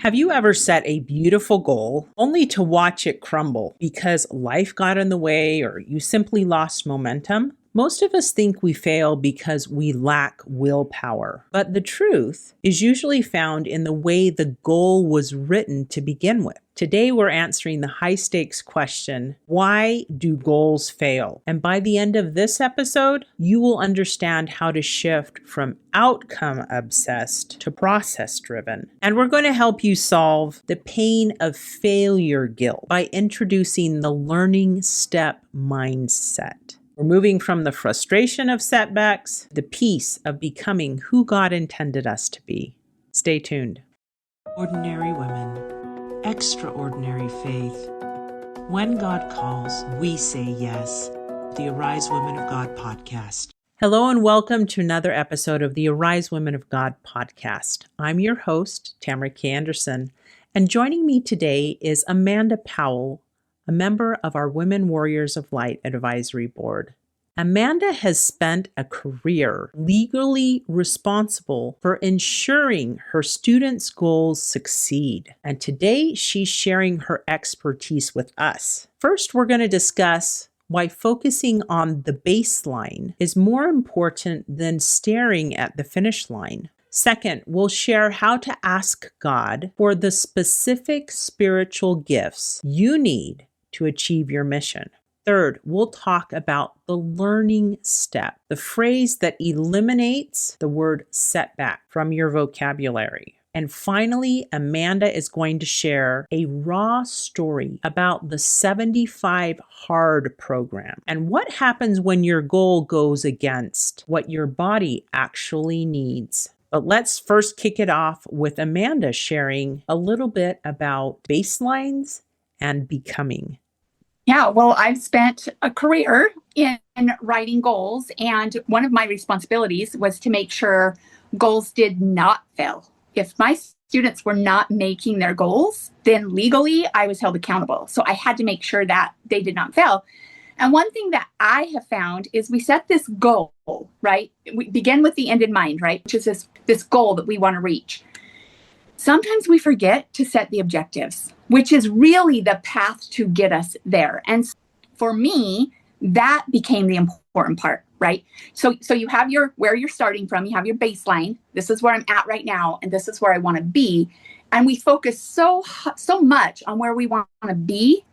Have you ever set a beautiful goal only to watch it crumble because life got in the way or you simply lost momentum? Most of us think we fail because we lack willpower, but the truth is usually found in the way the goal was written to begin with. Today, we're answering the high stakes question, why do goals fail? And by the end of this episode, you will understand how to shift from outcome obsessed to process driven. And we're going to help you solve the pain of failure guilt by introducing the learning step mindset. We're moving from the frustration of setbacks to the peace of becoming who God intended us to be. Stay tuned. Ordinary women, extraordinary faith. When God calls, we say yes. The Arise Women of God podcast. Hello and welcome to another episode of the Arise Women of God podcast. I'm your host, Tamara K. and joining me today is Amanda Powell, a member of our Women Warriors of Light Advisory Board. Amanda has spent a career legally responsible for ensuring her students' goals succeed. And today she's sharing her expertise with us. First, we're going to discuss why focusing on the baseline is more important than staring at the finish line. Second, we'll share how to ask God for the specific spiritual gifts you need to achieve your mission. Third, we'll talk about the learning step, the phrase that eliminates the word setback from your vocabulary. And finally, Amanda is going to share a raw story about the 75 Hard program and what happens when your goal goes against what your body actually needs. But let's first kick it off with Amanda sharing a little bit about baselines and becoming. Yeah, well, I've spent a career in writing goals, and one of my responsibilities was to make sure goals did not fail. If my students were not making their goals, then legally I was held accountable. So I had to make sure that they did not fail. And one thing that I have found is we set this goal, right? We begin with the end in mind, right? Which is this goal that we want to reach. Sometimes we forget to set the objectives, which is really the path to get us there. And for me, that became the important part, right? So you have where you're starting from, you have your baseline. This is where I'm at right now, and this is where I want to be. And we focus so much on where we want to be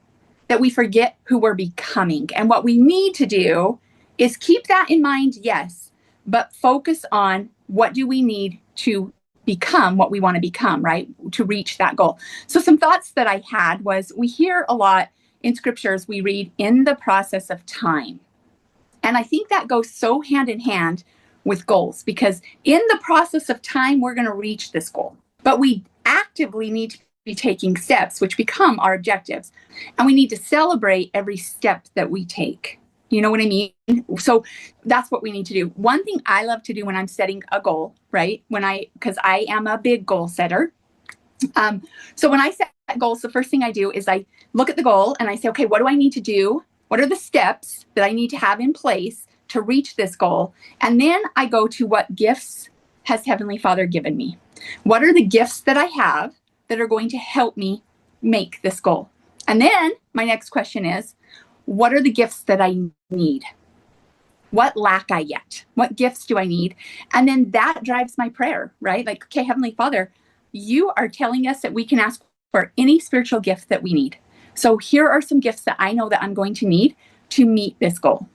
that we forget who we're becoming. And what we need to do is keep that in mind, yes, but focus on what do we need to become what we want to become, right? To reach that goal. So some thoughts that I had was we hear a lot in scriptures, we read in the process of time. And I think that goes so hand in hand with goals because in the process of time, we're going to reach this goal, but we actively need to be taking steps, which become our objectives. And we need to celebrate every step that we take. You know what I mean? So that's what we need to do. One thing I love to do when I'm setting a goal, right? Because I am a big goal setter. So when I set goals, the first thing I do is I look at the goal and I say, okay, what do I need to do? What are the steps that I need to have in place to reach this goal? And then I go to what gifts has Heavenly Father given me? What are the gifts that I have that are going to help me make this goal? And then my next question is, what are the gifts that I need? What lack I yet? What gifts do I need? And then that drives my prayer, right? Like, okay, Heavenly Father, you are telling us that we can ask for any spiritual gift that we need. So here are some gifts that I know that I'm going to need to meet this goal.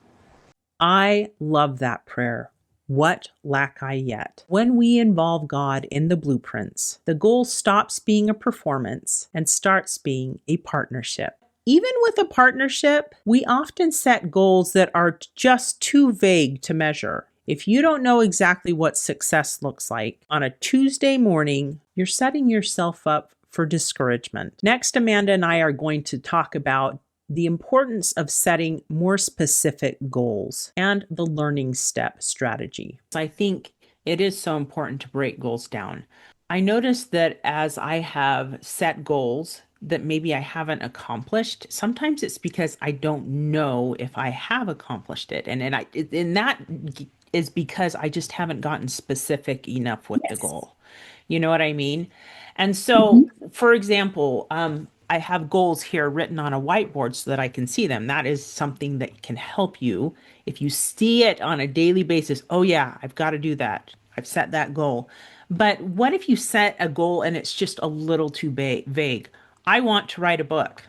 I love that prayer. What lack I yet? When we involve God in the blueprints, the goal stops being a performance and starts being a partnership. Even with a partnership, we often set goals that are just too vague to measure. If you don't know exactly what success looks like on a Tuesday morning, you're setting yourself up for discouragement. Next, Amanda and I are going to talk about the importance of setting more specific goals and the learning step strategy. I think it is so important to break goals down. I noticed that as I have set goals that maybe I haven't accomplished, sometimes it's because I don't know if I have accomplished it. And that is because I just haven't gotten specific enough with the goal. You know what I mean? And so, for example, I have goals here written on a whiteboard so that I can see them. That is something that can help you if you see it on a daily basis. Oh, yeah, I've got to do that. I've set that goal. But what if you set a goal and it's just a little too vague? I want to write a book.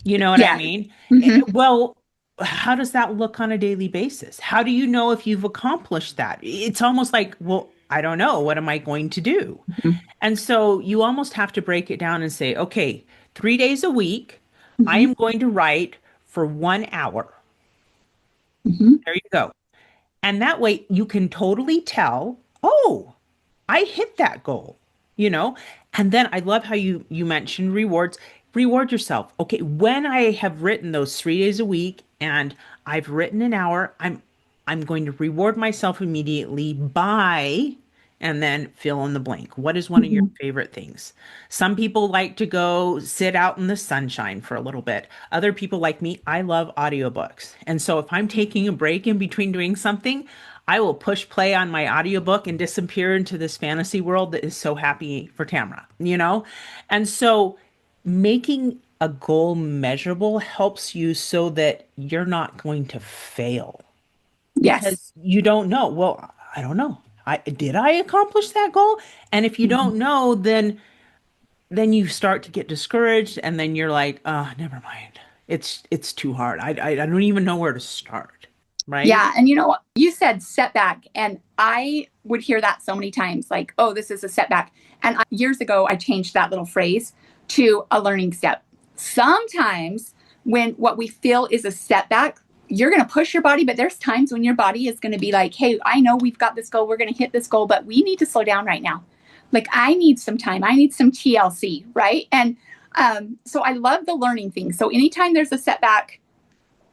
You know what I Yeah. mean? Hmm. Well, how does that look on a daily basis? How do you know if you've accomplished that? It's almost like, well, I don't know. What am I going to do? And so you almost have to break it down and say, okay, 3 days a week, I Hmm. am going to write for 1 hour. Hmm. There you go. And that way you can totally tell, oh, I hit that goal, you know? And then I love how you mentioned rewards. Reward yourself. Okay, when I have written those 3 days a week and I've written an hour, I'm going to reward myself immediately by and then fill in the blank. What is one of your Hmm. favorite things? Some people like to go sit out in the sunshine for a little bit. Other people like me, I love audiobooks. And so if I'm taking a break in between doing something, I will push play on my audiobook and disappear into this fantasy world that is so happy for Tamara, you know? And so making a goal measurable helps you so that you're not going to fail Yes. because you don't know. Well, I don't know. I accomplish that goal? And if you Mhm. don't know, then you start to get discouraged and then you're like, oh, never mind. It's too hard. I don't even know where to start. Right? Yeah. And you know what? You said setback, and I would hear that so many times like, oh, this is a setback. And years ago, I changed that little phrase to a learning step. Sometimes when what we feel is a setback, you're going to push your body, but there's times when your body is going to be like, hey, I know we've got this goal. We're going to hit this goal, but we need to slow down right now. Like, I need some time. I need some TLC. Right. And so I love the learning thing. So anytime there's a setback,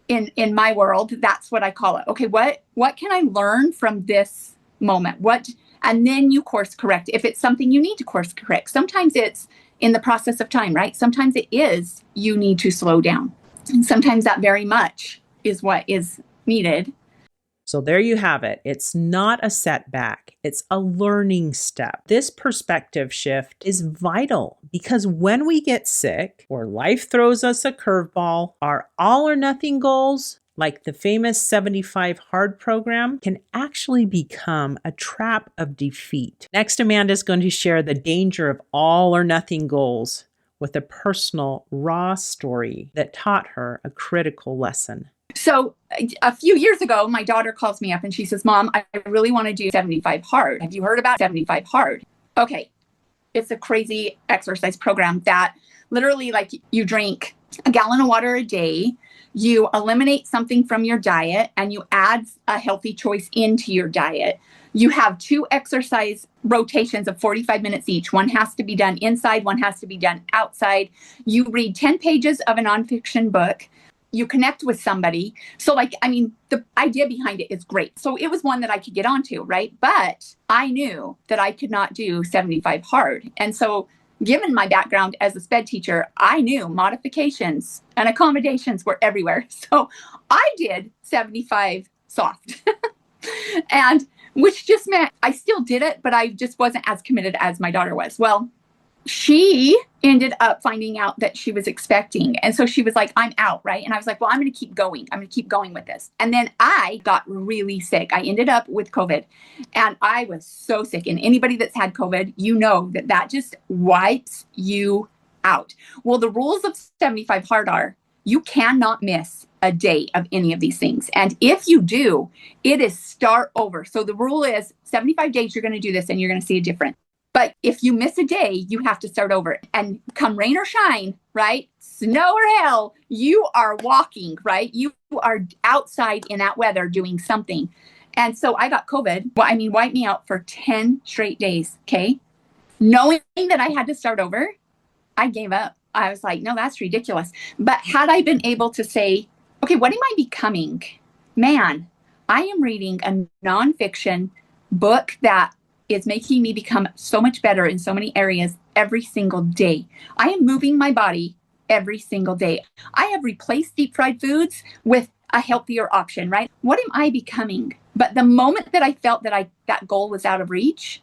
in my world, that's what I call it. Okay, what can I learn from this moment? What, and then you course correct if it's something you need to course correct. Sometimes it's in the process of time, right? Sometimes it is you need to slow down. And sometimes that very much is what is needed. So there you have it. It's not a setback, it's a learning step. This perspective shift is vital because when we get sick or life throws us a curveball, our all or nothing goals, like the famous 75 hard program, can actually become a trap of defeat. Next, Amanda is going to share the danger of all or nothing goals with a personal, raw story that taught her a critical lesson. So a few years ago, my daughter calls me up and she says, Mom, I really want to do 75 hard. Have you heard about 75 hard? Okay. It's a crazy exercise program that literally, like, you drink a gallon of water a day, you eliminate something from your diet, and you add a healthy choice into your diet. You have 2 exercise rotations of 45 minutes each. One has to be done inside, one has to be done outside. You read 10 pages of a nonfiction book. You connect with somebody. So, like, I mean, the idea behind it is great. So it was one that I could get onto, right? But I knew that I could not do 75 hard. And so, given my background as a sped teacher, I knew modifications and accommodations were everywhere. So I did 75 soft. And which just meant I still did it, but I just wasn't as committed as my daughter was. Well, she ended up finding out that she was expecting. And so she was like, I'm out, right? And I was like, well, I'm going to keep going. I'm going to keep going with this. And then I got really sick. I ended up with COVID, and I was so sick. And anybody that's had COVID, you know that that just wipes you out. Well, the rules of 75 hard are you cannot miss a day of any of these things. And if you do, it is start over. So the rule is 75 days, you're going to do this and you're going to see a difference. But if you miss a day, you have to start over. And come rain or shine, right? Snow or hail, you are walking, right? You are outside in that weather doing something. And so I got COVID. Well, I mean, wiped me out for 10 straight days. Okay. Knowing that I had to start over, I gave up. I was like, no, that's ridiculous. But had I been able to say, okay, what am I becoming? Man, I am reading a nonfiction book that is making me become so much better in so many areas every single day. I am moving my body every single day. I have replaced deep fried foods with a healthier option, right? What am I becoming? But the moment that I felt that that goal was out of reach,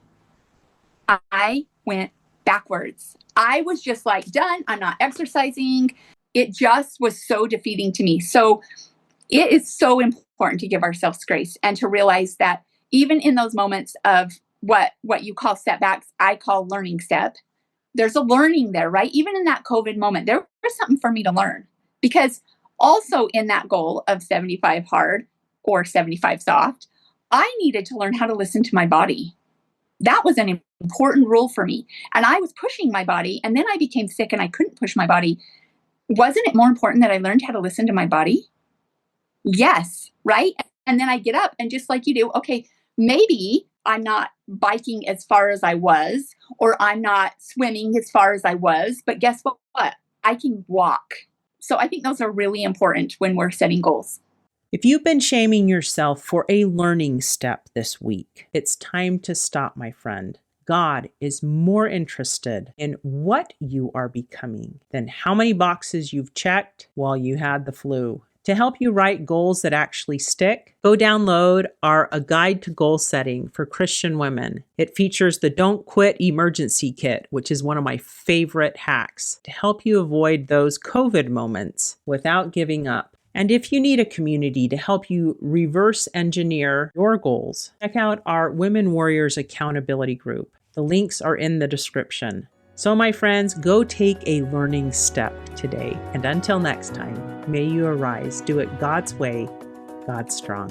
I went backwards. I was just like, done. I'm not exercising. It just was so defeating to me. So it is so important to give ourselves grace and to realize that even in those moments of what you call setbacks, I call learning step. There's a learning there, right? Even in that COVID moment, there was something for me to learn, because also in that goal of 75 hard or 75 soft, I needed to learn how to listen to my body. That was an important rule for me. And I was pushing my body, and then I became sick and I couldn't push my body. Wasn't it more important that I learned how to listen to my body? Yes, right? And then I get up and just like you do, okay, maybe I'm not biking as far as I was, or I'm not swimming as far as I was, but guess what? I can walk. So I think those are really important when we're setting goals. If you've been shaming yourself for a learning step this week, it's time to stop, my friend. God is more interested in what you are becoming than how many boxes you've checked while you had the flu. To help you write goals that actually stick, go download our A Guide to Goal Setting for Christian Women. It features the Don't Quit Emergency Kit, which is one of my favorite hacks to help you avoid those COVID moments without giving up. And if you need a community to help you reverse engineer your goals, check out our Women Warriors Accountability Group. The links are in the description. So, my friends, go take a learning step today. And until next time, may you arise, do it God's way, God strong.